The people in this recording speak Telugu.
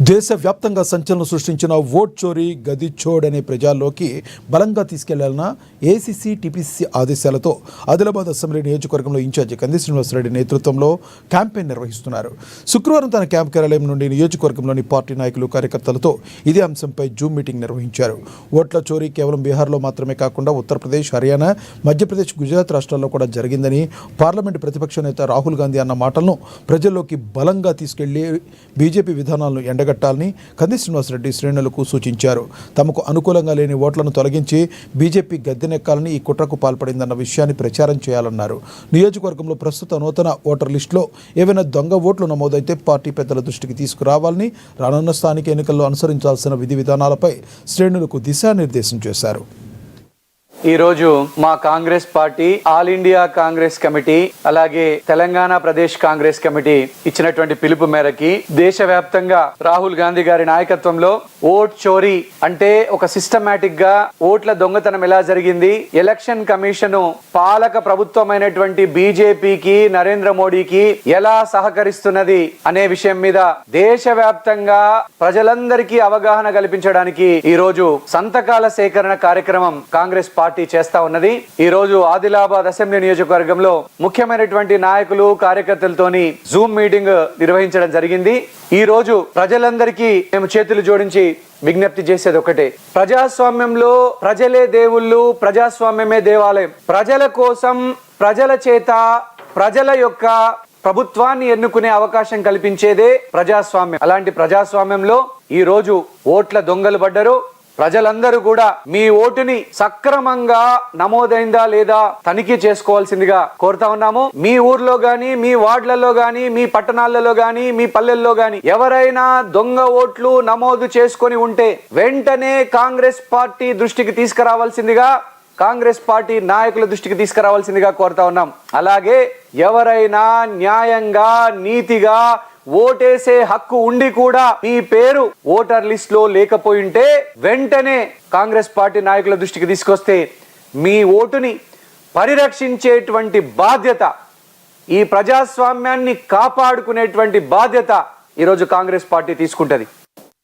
దేశవ్యాప్తంగా సంచలనం సృష్టించిన ఓట్ చోరీ గది చోడ్ అనే ప్రజల్లోకి బలంగా తీసుకెళ్లాలన్న ఏసీసీ టీపీసీ ఆదేశాలతో ఆదిలాబాద్ అసెంబ్లీ నియోజకవర్గంలో ఇన్ఛార్జి కంది శ్రీనివాసరెడ్డి నేతృత్వంలో క్యాంపెయిన్ నిర్వహిస్తున్నారు. శుక్రవారం తన క్యాంప్ కార్యాలయం నుండి నియోజకవర్గంలోని పార్టీ నాయకులు కార్యకర్తలతో ఇదే అంశంపై జూమ్ మీటింగ్ నిర్వహించారు. ఓట్ల చోరీ కేవలం బీహార్లో మాత్రమే కాకుండా ఉత్తరప్రదేశ్, హర్యానా, మధ్యప్రదేశ్, గుజరాత్ రాష్ట్రాల్లో కూడా జరిగిందని పార్లమెంటు ప్రతిపక్ష నేత రాహుల్ గాంధీ అన్న మాటలను ప్రజల్లోకి బలంగా తీసుకెళ్లి బీజేపీ విధానాలను ఎండగట్టాలని కంది శ్రీనివాసరెడ్డి శ్రేణులకు సూచించారు. తమకు అనుకూలంగా లేని ఓట్లను తొలగించి బీజేపీ గద్దెనెక్కాలని ఈ కుట్రకు పాల్పడిందన్న విషయాన్ని ప్రచారం చేయాలన్నారు. నియోజకవర్గంలో ప్రస్తుత నూతన ఓటర్ లిస్టులో ఏవైనా దొంగ ఓట్లు నమోదైతే పార్టీ పెద్దల దృష్టికి తీసుకురావాలని, రానున్న స్థానిక ఎన్నికల్లో అనుసరించాల్సిన విధి విధానాలపై శ్రేణులకు దిశానిర్దేశం చేశారు. ఈరోజు మా Congress party all India Congress committee అలాగే తెలంగాణ ప్రదేశ్ కాంగ్రెస్ కమిటీ ఇచ్చినటువంటి పిలుపు మేరకి దేశవ్యాప్తంగా రాహుల్ గాంధీ గారి నాయకత్వంలో ఓట్ చోరీ అంటే ఒక సిస్టమాటిక్ గా ఓట్ల దొంగతనం ఎలా జరిగింది, ఎలక్షన్ కమిషన్ పాలక ప్రభుత్వమైనటువంటి బీజేపీకి, నరేంద్ర మోడీకి ఎలా సహకరిస్తున్నది అనే విషయం మీద దేశవ్యాప్తంగా ప్రజలందరికీ అవగాహన కల్పించడానికి ఈ రోజు సంతకాల సేకరణ కార్యక్రమం కాంగ్రెస్ పార్టీ చేస్తా ఉన్నది. ఈ రోజు ఆదిలాబాద్ అసెంబ్లీ నియోజకవర్గంలో ముఖ్యమైనటువంటి నాయకులు, కార్యకర్తలతోని జూమ్ మీటింగ్ నిర్వహించడం జరిగింది. ఈ రోజు ప్రజలందరికీ మేము చేతులు జోడించి విజ్ఞప్తి చేసేది ఒకటే, ప్రజాస్వామ్యంలో ప్రజలే దేవుళ్ళు, ప్రజాస్వామ్యమే దేవాలయం. ప్రజల కోసం, ప్రజల చేత, ప్రజల యొక్క ప్రభుత్వాన్ని ఎన్నుకునే అవకాశం కల్పించేదే ప్రజాస్వామ్యం. అలాంటి ప్రజాస్వామ్యంలో ఈ రోజు ఓట్ల దొంగలు పడ్డరు. ప్రజలందరూ కూడా మీ ఓటుని సక్రమంగా నమోదైందా లేదా తనిఖీ చేసుకోవాల్సిందిగా కోరుతా ఉన్నాము. మీ ఊర్లో గాని, మీ వార్డులలో గాని, మీ పట్టణాలలో గాని, మీ పల్లెల్లో గాని ఎవరైనా దొంగ ఓట్లు నమోదు చేసుకొని ఉంటే వెంటనే కాంగ్రెస్ పార్టీ దృష్టికి తీసుకురావాల్సిందిగా, కాంగ్రెస్ పార్టీ నాయకుల దృష్టికి తీసుకురావాల్సిందిగా కోరుతా ఉన్నాం. అలాగే ఎవరైనా న్యాయంగా, నీతిగా ఓటేసే హక్కు ఉండి కూడా మీ పేరు ఓటర్ లిస్ట్ లో లేకపోయింటే వెంటనే కాంగ్రెస్ పార్టీ నాయకుల దృష్టికి తీసుకొస్తే మీ ఓటుని పరిరక్షించేటువంటి బాధ్యత, ఈ ప్రజాస్వామ్యాన్ని కాపాడుకునేటువంటి బాధ్యత ఈరోజు కాంగ్రెస్ పార్టీ తీసుకుంటది.